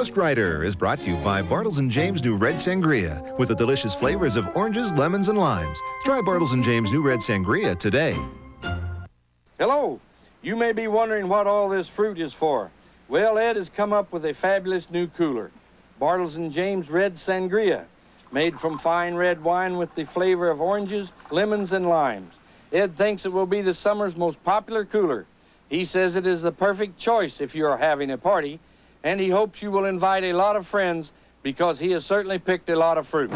Ghost Rider is brought to you by Bartles & James' new Red Sangria with the delicious flavors of oranges, lemons, and limes. Try Bartles & James' new Red Sangria today. Hello. You may be wondering what all this fruit is for. Well, Ed has come up with a fabulous new cooler. Bartles & James Red Sangria, made from fine red wine with the flavor of oranges, lemons, and limes. Ed thinks it will be the summer's most popular cooler. He says it is the perfect choice if you are having a party, and he hopes you will invite a lot of friends because he has certainly picked a lot of fruit.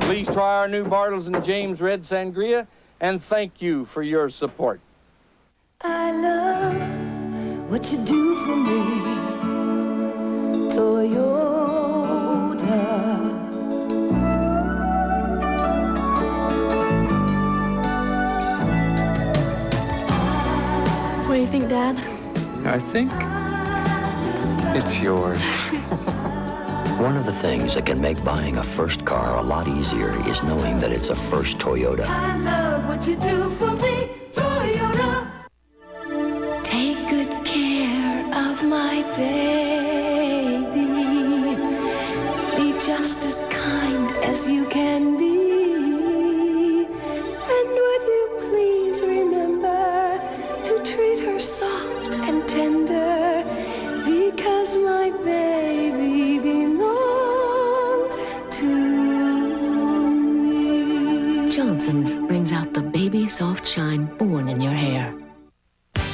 Please try our new Bartles & James Red Sangria, and thank you for your support. I love what you do for me, Toyota. What do you think, Dad? I think it's yours. One of the things that can make buying a first car a lot easier is knowing that it's a first Toyota. I love what you do for me, Toyota. Take good care of my baby. Be just as kind as you can be. And would you please remember to treat her soft and tender, because my baby belongs to me. Johnson's brings out the baby soft shine born in your hair.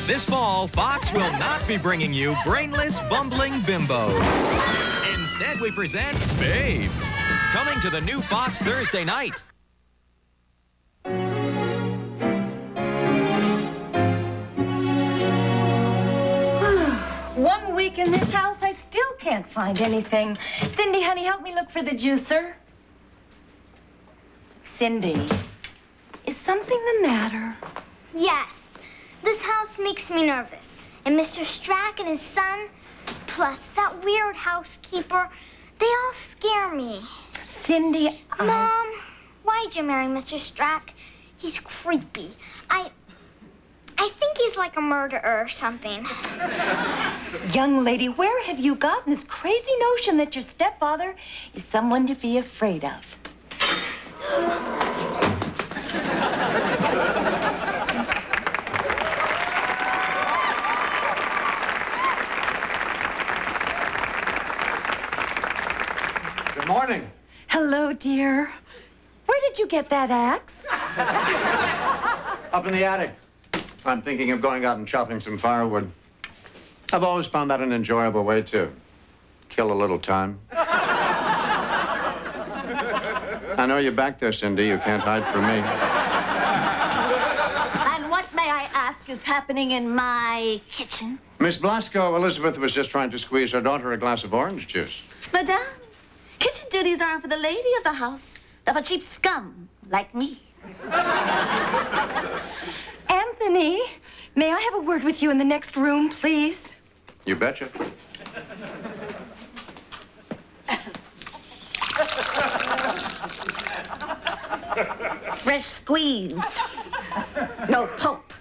This fall, Fox will not be bringing you brainless, bumbling bimbos. Instead, we present Babes, coming to the new Fox Thursday night. One week in this house, I still can't find anything. Cindy, honey, help me look for the juicer. Cindy, is something the matter? Yes. This house makes me nervous. And Mr. Strack and his son, plus that weird housekeeper, they all scare me. Cindy, Mom, why'd you marry Mr. Strack? He's creepy. I think he's like a murderer or something. Young lady, where have you gotten this crazy notion that your stepfather is someone to be afraid of? Good morning. Hello, dear. Where did you get that axe? Up in the attic. I'm thinking of going out and chopping some firewood. I've always found that an enjoyable way to kill a little time. I know you're back there, Cindy. You can't hide from me. And what, may I ask, is happening in my kitchen? Miss Blasco, Elizabeth was just trying to squeeze her daughter a glass of orange juice. Madame, kitchen duties aren't for the lady of the house. They're for cheap scum like me. Anthony, may I have a word with you in the next room, please? You betcha. Fresh squeezed. No pulp.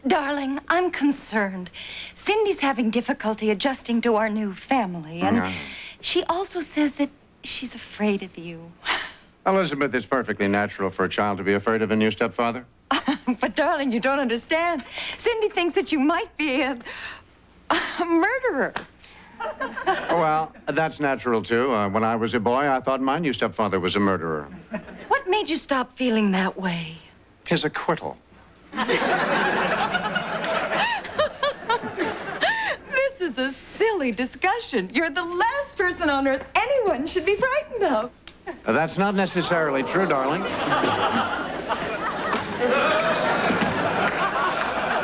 Darling, I'm concerned. Cindy's having difficulty adjusting to our new family, and she also says that she's afraid of you. Elizabeth, it's perfectly natural for a child to be afraid of a new stepfather. But, darling, you don't understand. Cindy thinks that you might be a murderer. Well, that's natural, too. When I was a boy, I thought my new stepfather was a murderer. What made you stop feeling that way? His acquittal. This is a silly discussion. You're the last person on earth anyone should be frightened of. That's not necessarily true, darling.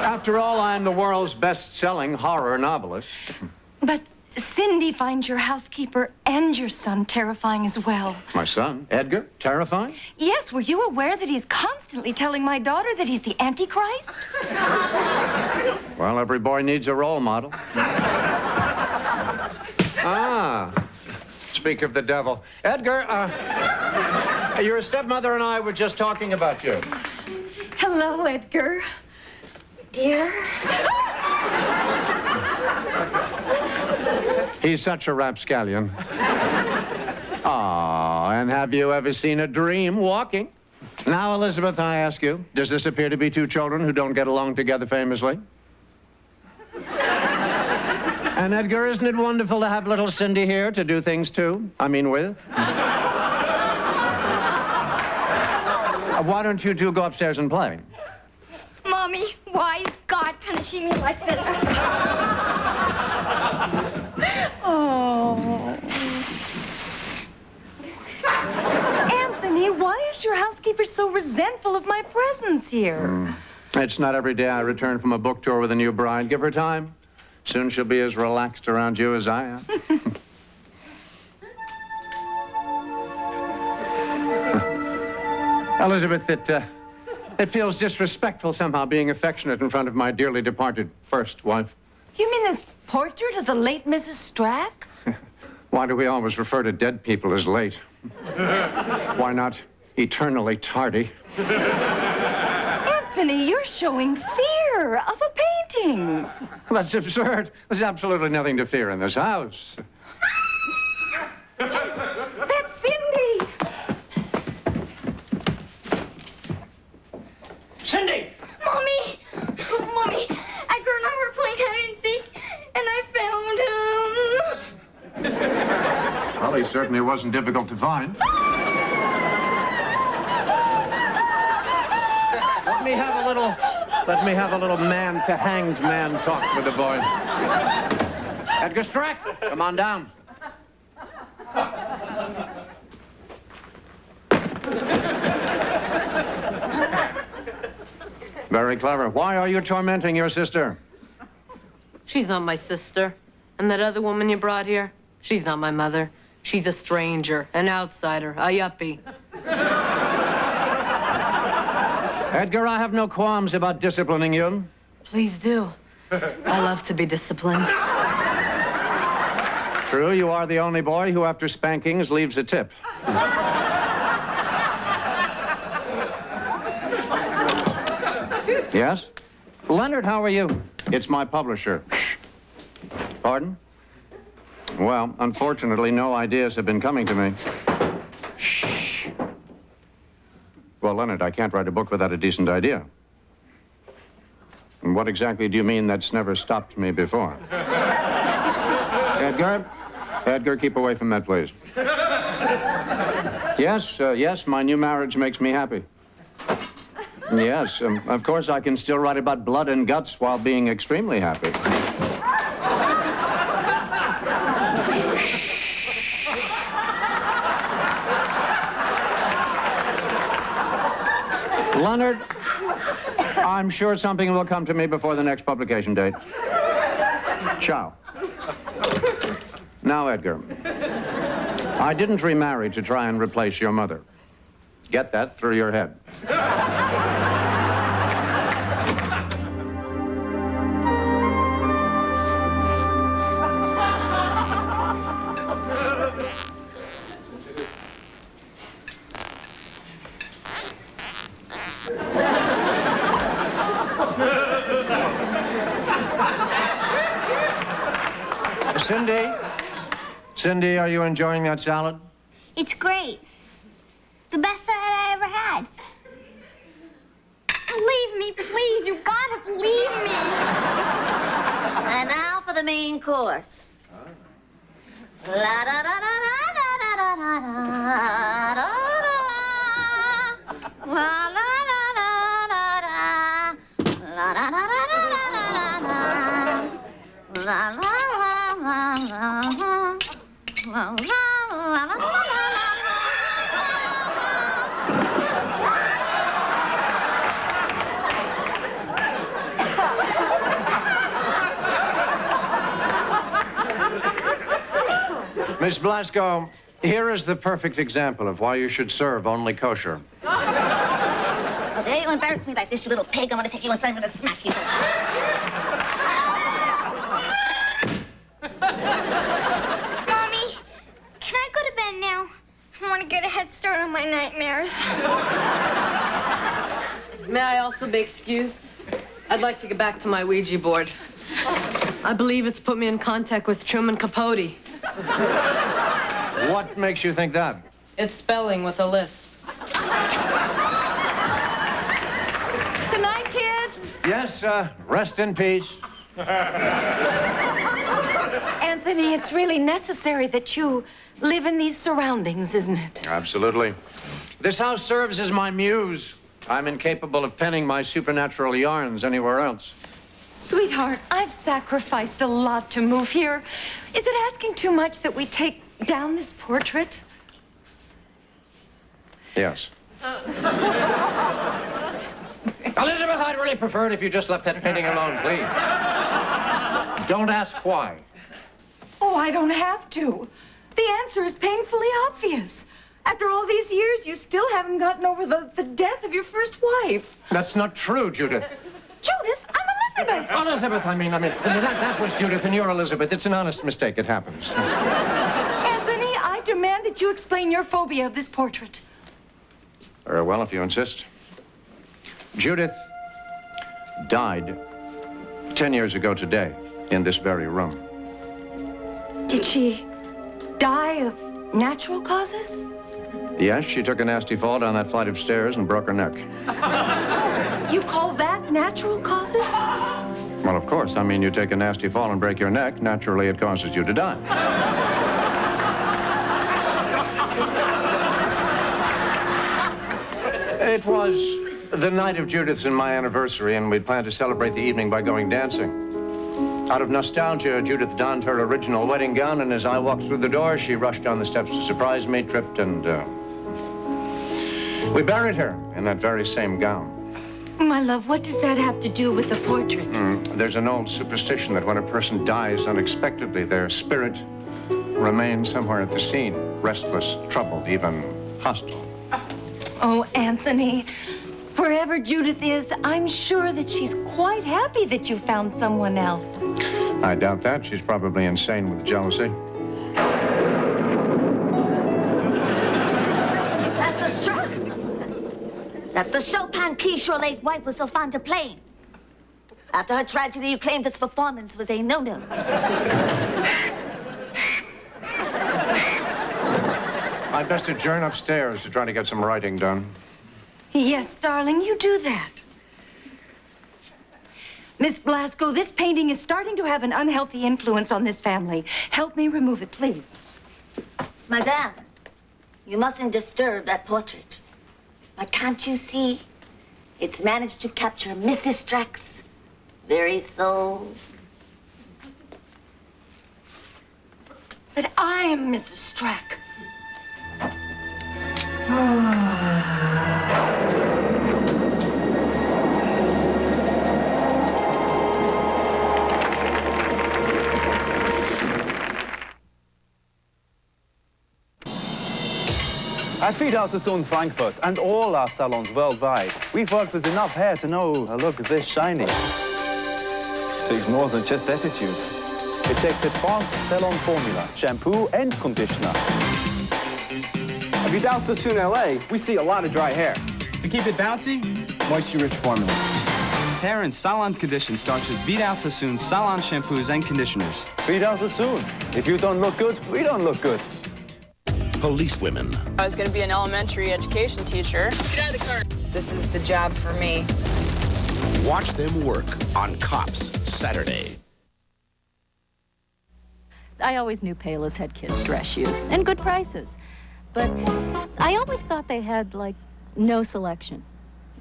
After all, I'm the world's best-selling horror novelist. But Cindy finds your housekeeper and your son terrifying as well. My son, Edgar, terrifying? Yes, were you aware that he's constantly telling my daughter that he's the Antichrist? Well, every boy needs a role model. Speak of the devil. Edgar, your stepmother and I were just talking about you. Hello, Edgar. Dear. He's such a rapscallion. Oh, and have you ever seen a dream walking? Now, Elizabeth, I ask you, does this appear to be two children who don't get along together famously? And Edgar, isn't it wonderful to have little Cindy here to do things to? I mean, with? Why don't you two go upstairs and play? Mommy, why is God punishing me like this? Oh. Anthony, why is your housekeeper so resentful of my presence here? It's not every day I return from a book tour with a new bride. Give her time. Soon she'll be as relaxed around you as I am. Elizabeth, it feels disrespectful somehow being affectionate in front of my dearly departed first wife. You mean this portrait of the late Mrs. Strack? Why do we always refer to dead people as late? Why not eternally tardy? Anthony, you're showing fear of a painting. That's absurd. There's absolutely nothing to fear in this house. That's Cindy. Cindy! Mommy! Mommy, Edgar and I were playing hide and seek, and I found him. Well, he certainly wasn't difficult to find. Let me have a little man-to-hanged man talk with the boy. Edgar Strack, come on down. Very clever. Why are you tormenting your sister? She's not my sister. And that other woman you brought here, she's not my mother. She's a stranger, an outsider, a yuppie. Edgar, I have no qualms about disciplining you. Please do. I love to be disciplined. True, you are the only boy who, after spankings, leaves a tip. Yes? Leonard, how are you? It's my publisher. Pardon? Well, unfortunately, no ideas have been coming to me. Shh. Well, Leonard, I can't write a book without a decent idea. And what exactly do you mean that's never stopped me before? Edgar, keep away from that, please. Yes, my new marriage makes me happy. Yes, of course I can still write about blood and guts while being extremely happy. Leonard, I'm sure something will come to me before the next publication date. Ciao. Now, Edgar, I didn't remarry to try and replace your mother. Get that through your head. Cindy, are you enjoying that salad? It's great. The best salad I ever had. Believe me, please. You gotta believe me. And now for the main course. La da da da da da da da da da la la la la la la la la la la la Miss Blasco, here is the perfect example of why you should serve only kosher. How dare you embarrass me like this, you little pig. I'm gonna take you inside, I'm gonna smack you. Mommy, can I go to bed now? I want to get a head start on my nightmares. May I also be excused? I'd like to get back to my Ouija board. I believe it's put me in contact with Truman Capote. What makes you think that? It's spelling with a lisp. Good night, kids. Yes, rest in peace. Anthony, it's really necessary that you live in these surroundings, isn't it? Absolutely. This house serves as my muse. I'm incapable of penning my supernatural yarns anywhere else. Sweetheart, I've sacrificed a lot to move here. Is it asking too much that we take down this portrait? Yes. Elizabeth, I'd really prefer it if you just left that painting alone, please. Don't ask why. Oh, I don't have to. The answer is painfully obvious. After all these years, you still haven't gotten over the death of your first wife. That's not true, Judith. Judith, I'm Elizabeth. Elizabeth, I mean, that was Judith and you're Elizabeth. It's an honest mistake. It happens. Anthony, I demand that you explain your phobia of this portrait. Very well, if you insist. Judith died 10 years ago today in this very room. Did she die of natural causes? Yes, she took a nasty fall down that flight of stairs and broke her neck. You call that natural causes? Well, of course. I mean, you take a nasty fall and break your neck, naturally it causes you to die. It was the night of Judith's and my anniversary, and we'd planned to celebrate the evening by going dancing. Out of nostalgia, Judith donned her original wedding gown, and as I walked through the door, she rushed down the steps to surprise me, tripped, and we buried her in that very same gown. My love, what does that have to do with the portrait? There's an old superstition that when a person dies unexpectedly, their spirit remains somewhere at the scene, restless, troubled, even hostile. Oh, Anthony, wherever Judith is, I'm sure that she's quite happy that you found someone else. I doubt that. She's probably insane with jealousy. That's the Struck. That's the Chopin piece your late wife was so fond of playing. After her tragedy, you claimed its performance was a no-no. I'd best adjourn upstairs to try to get some writing done. Yes, darling, you do that. Miss Blasco, this painting is starting to have an unhealthy influence on this family. Help me remove it, please. Madame, you mustn't disturb that portrait. But can't you see? It's managed to capture Mrs. Strack's very soul. But I am Mrs. Strack. At Friedhaus Saloon Frankfurt and all our salons worldwide, we've worked with enough hair to know a look this shiny. It takes more than just attitude. It takes advanced salon formula, shampoo and conditioner. At Vidal Sassoon LA, we see a lot of dry hair. To keep it bouncy, moisture-rich formula. Hair and salon condition starts with Vidal Sassoon salon shampoos and conditioners. Vidal Sassoon. If you don't look good, we don't look good. Policewomen. I was going to be an elementary education teacher. Get out of the car. This is the job for me. Watch them work on Cops Saturday. I always knew Payless had kids' dress shoes and good prices. But I always thought they had, like, no selection.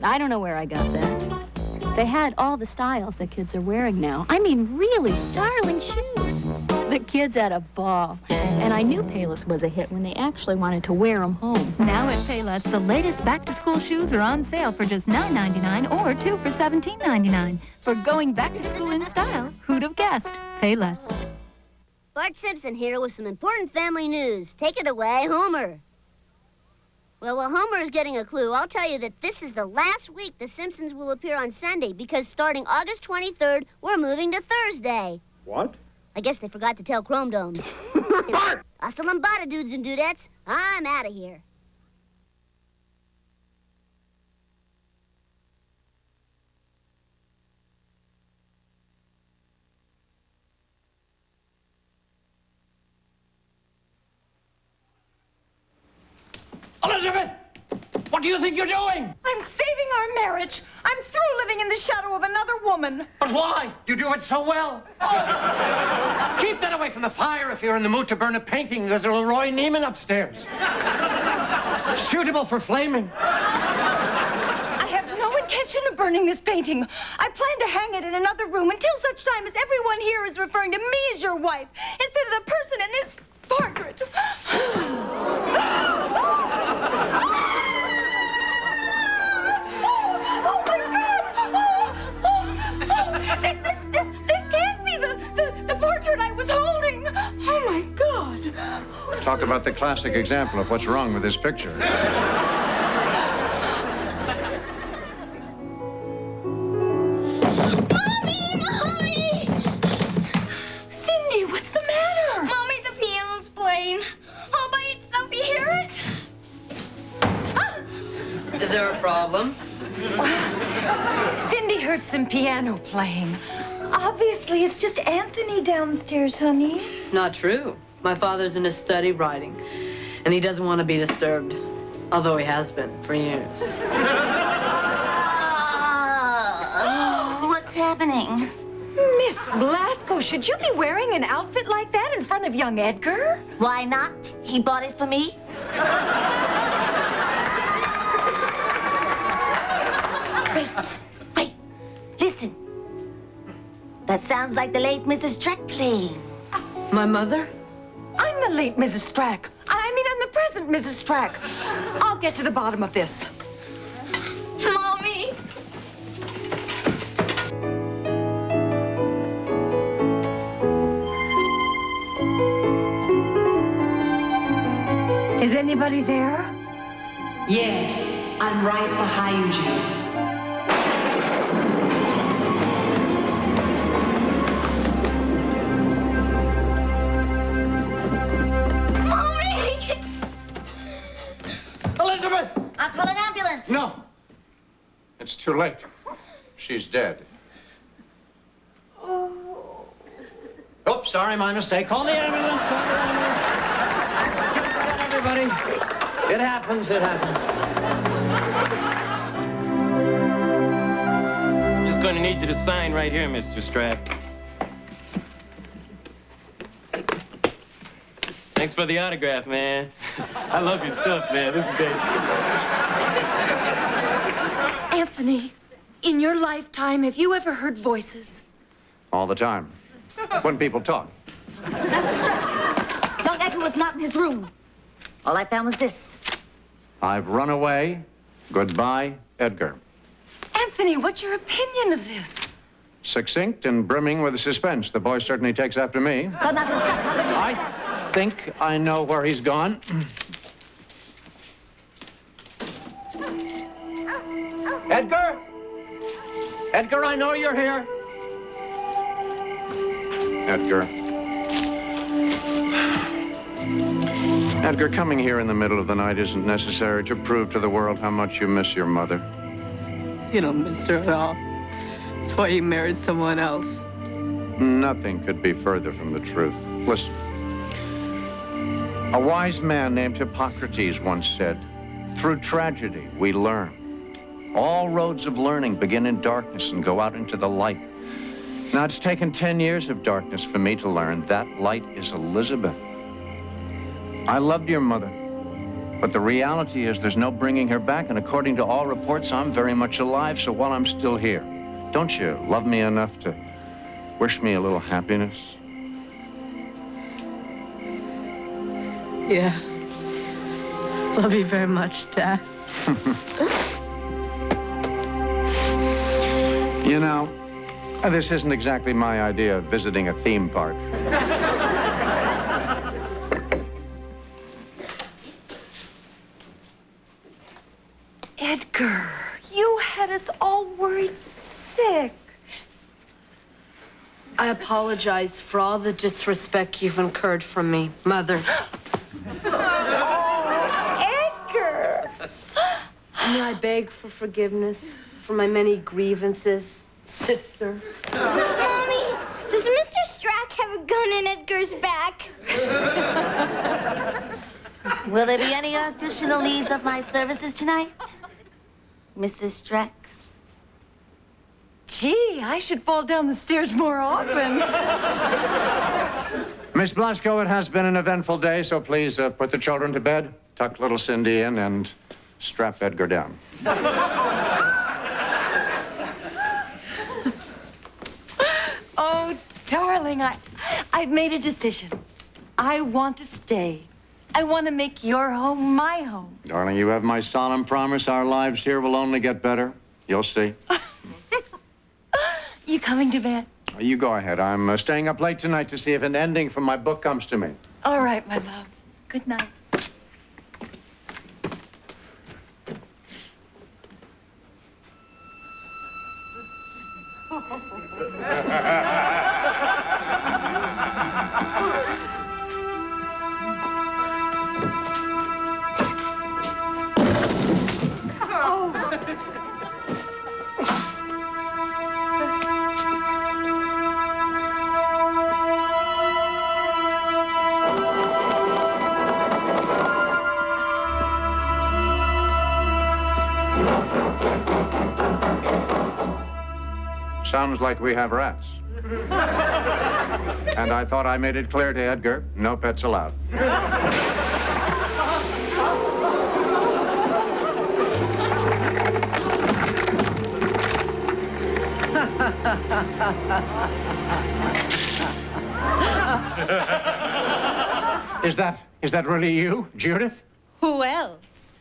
I don't know where I got that. They had all the styles that kids are wearing now. I mean, really darling shoes. The kids had a ball. And I knew Payless was a hit when they actually wanted to wear them home. Now at Payless, the latest back-to-school shoes are on sale for just $9.99 or 2 for $17.99. For going back to school in style, who'd have guessed? Payless. Bart Simpson here with some important family news. Take it away, Homer. Well, while Homer is getting a clue, I'll tell you that this is the last week The Simpsons will appear on Sunday because starting August 23rd, we're moving to Thursday. What? I guess they forgot to tell Chrome Dome. Bart! Hasta lambada, dudes and dudettes. I'm out of here. Elizabeth! What do you think you're doing? I'm saving our marriage. I'm through living in the shadow of another woman. But why? You do it so well. Keep that away from the fire if you're in the mood to burn a painting. There's a Leroy Neiman upstairs. Suitable for flaming. I have no intention of burning this painting. I plan to hang it in another room until such time as everyone here is referring to me as your wife instead of the person in this portrait. Oh my God! This can't be the portrait I was holding. Oh my God! Talk about the classic example of what's wrong with this picture. Mommy! Cindy, what's the matter? Mommy, the piano's playing. All by itself, you hear it? Is there a problem? Cindy heard some piano playing. Obviously, it's just Anthony downstairs, honey. Not true. My father's in his study writing, and he doesn't want to be disturbed, although he has been for years. What's happening? Miss Blasco, should you be wearing an outfit like that in front of young Edgar? Why not? He bought it for me. Wait. Listen. That sounds like the late Mrs. Strack playing. My mother? I'm the late Mrs. Strack. I'm the present Mrs. Strack. I'll get to the bottom of this. Mommy! Is anybody there? Yes, I'm right behind you. Elizabeth! I'll call an ambulance. No. It's too late. She's dead. Oops, sorry, my mistake. Call the ambulance. Call the ambulance. Jump right on, everybody. It happens. Just going to need you to sign right here, Mr. Strack. Thanks for the autograph, man. I love your stuff, man. This is great. Anthony, in your lifetime, have you ever heard voices? All the time. When people talk. Master Strack, young Edgar was not in his room. All I found was this. I've run away. Goodbye, Edgar. Anthony, what's your opinion of this? Succinct and brimming with suspense. The boy certainly takes after me. But Master Strack, how could you... I think I know where he's gone. Edgar? Edgar, I know you're here. Edgar. Edgar, coming here in the middle of the night isn't necessary to prove to the world how much you miss your mother. You don't miss her at all. That's why you married someone else. Nothing could be further from the truth. Listen. A wise man named Hippocrates once said, "Through tragedy, we learn. All roads of learning begin in darkness and go out into the light." Now, it's taken 10 years of darkness for me to learn that light is Elizabeth. I loved your mother, but the reality is there's no bringing her back, and according to all reports, I'm very much alive, so while I'm still here, don't you love me enough to wish me a little happiness? Yeah. Love you very much, Dad. You know, this isn't exactly my idea of visiting a theme park. Edgar, you had us all worried sick. I apologize for all the disrespect you've incurred from me, Mother. Edgar! May I beg for forgiveness for my many grievances, sister? Mommy, does Mr. Strack have a gun in Edgar's back? Will there be any additional needs of my services tonight, Mrs. Strack? Gee, I should fall down the stairs more often. Miss Blasco, it has been an eventful day, so please put the children to bed, tuck little Cindy in, and strap Edgar down. Oh, darling, I've made a decision. I want to stay. I want to make your home my home. Darling, you have my solemn promise our lives here will only get better. You'll see. You coming to bed? You go ahead. I'm staying up late tonight to see if an ending from my book comes to me. All right, my love. Good night. Sounds like we have rats. And I thought I made it clear to Edgar, no pets allowed. Is that really you, Judith? Who else?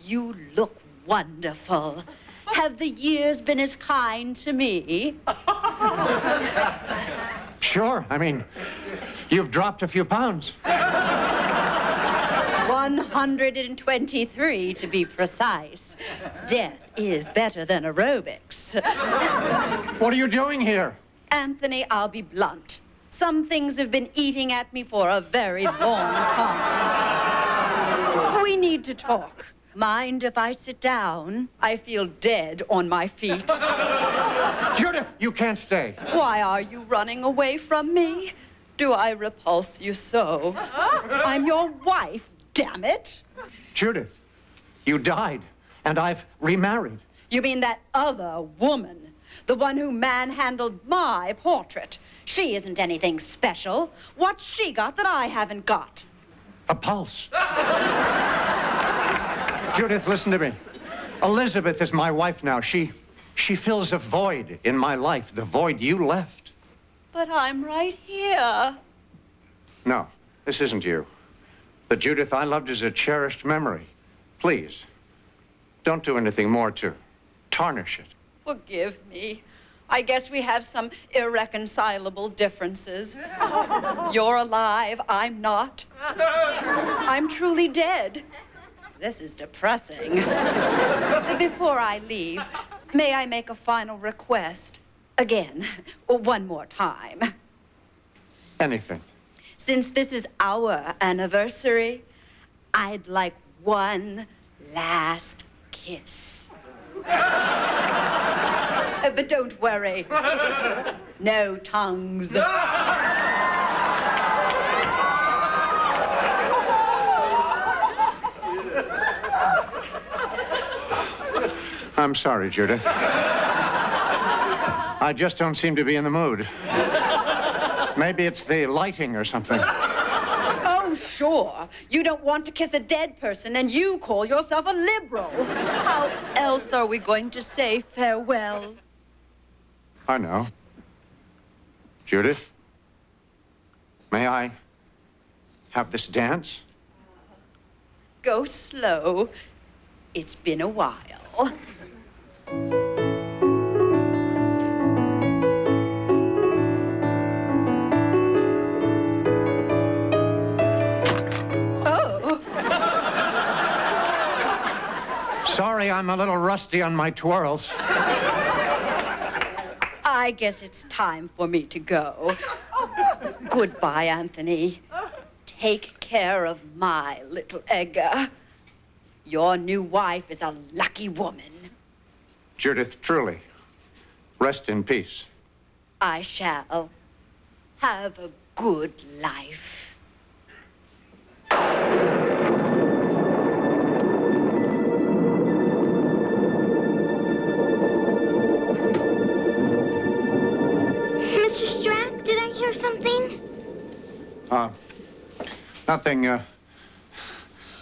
You look wonderful. Have the years been as kind to me? Sure. I mean, you've dropped a few pounds. 123 to be precise. Death is better than aerobics. What are you doing here? Anthony, I'll be blunt. Some things have been eating at me for a very long time. We need to talk. Mind if I sit down? I feel dead on my feet. Judith, you can't stay. Why are you running away from me? Do I repulse you so? I'm your wife, damn it. Judith, you died, and I've remarried. You mean that other woman? The one who manhandled my portrait? She isn't anything special. What's she got that I haven't got? A pulse. Judith, listen to me. Elizabeth is my wife now. She fills a void in my life, the void you left. But I'm right here. No, this isn't you. The Judith I loved is a cherished memory. Please, don't do anything more to tarnish it. Forgive me. I guess we have some irreconcilable differences. You're alive, I'm not. I'm truly dead. This is depressing. Before I leave, may I make a final request? Again, one more time. Anything. Since this is our anniversary, I'd like one last kiss. But don't worry. No tongues. I'm sorry, Judith. I just don't seem to be in the mood. Maybe it's the lighting or something. Oh, sure. You don't want to kiss a dead person, and you call yourself a liberal. How else are we going to say farewell? I know. Judith, may I have this dance? Go slow. It's been a while. Sorry, I'm a little rusty on my twirls. I guess it's time for me to go. Goodbye, Anthony. Take care of my little Edgar. Your new wife is a lucky woman. Judith, truly, rest in peace. I shall. Have a good life.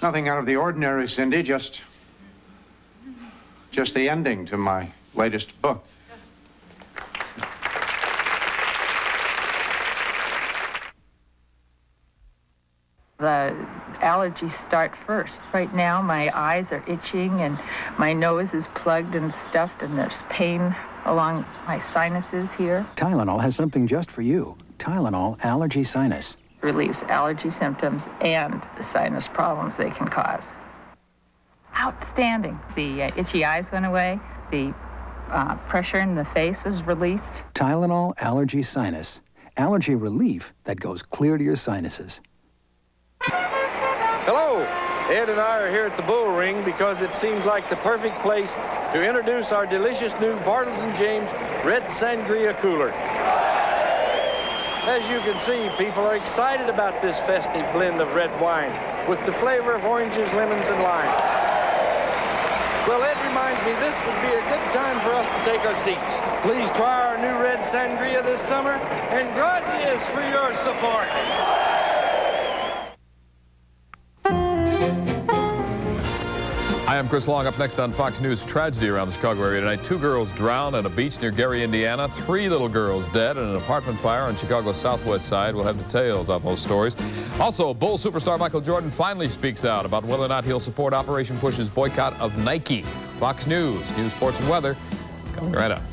Nothing out of the ordinary, Cindy, just the ending to my latest book. The allergies start first. Right now, my eyes are itching and my nose is plugged and stuffed and there's pain along my sinuses here. Tylenol has something just for you. Tylenol Allergy Sinus. Relieves allergy symptoms and the sinus problems they can cause. Outstanding. The itchy eyes went away. The pressure in the face was released. Tylenol Allergy Sinus. Allergy relief that goes clear to your sinuses. Hello, Ed and I are here at the Bull Ring because it seems like the perfect place to introduce our delicious new Bartles & James Red Sangria Cooler. As you can see, people are excited about this festive blend of red wine with the flavor of oranges, lemons, and lime. Well, Ed reminds me this would be a good time for us to take our seats. Please try our new Red Sangria this summer, and gracias for your support. Hi, I'm Chris Long. Up next on Fox News, tragedy around the Chicago area tonight. 2 girls drowned at a beach near Gary, Indiana. 3 little girls dead in an apartment fire on Chicago's southwest side. We'll have details on those stories. Also, Bull superstar Michael Jordan finally speaks out about whether or not he'll support Operation Push's boycott of Nike. Fox News, sports, and weather coming right up.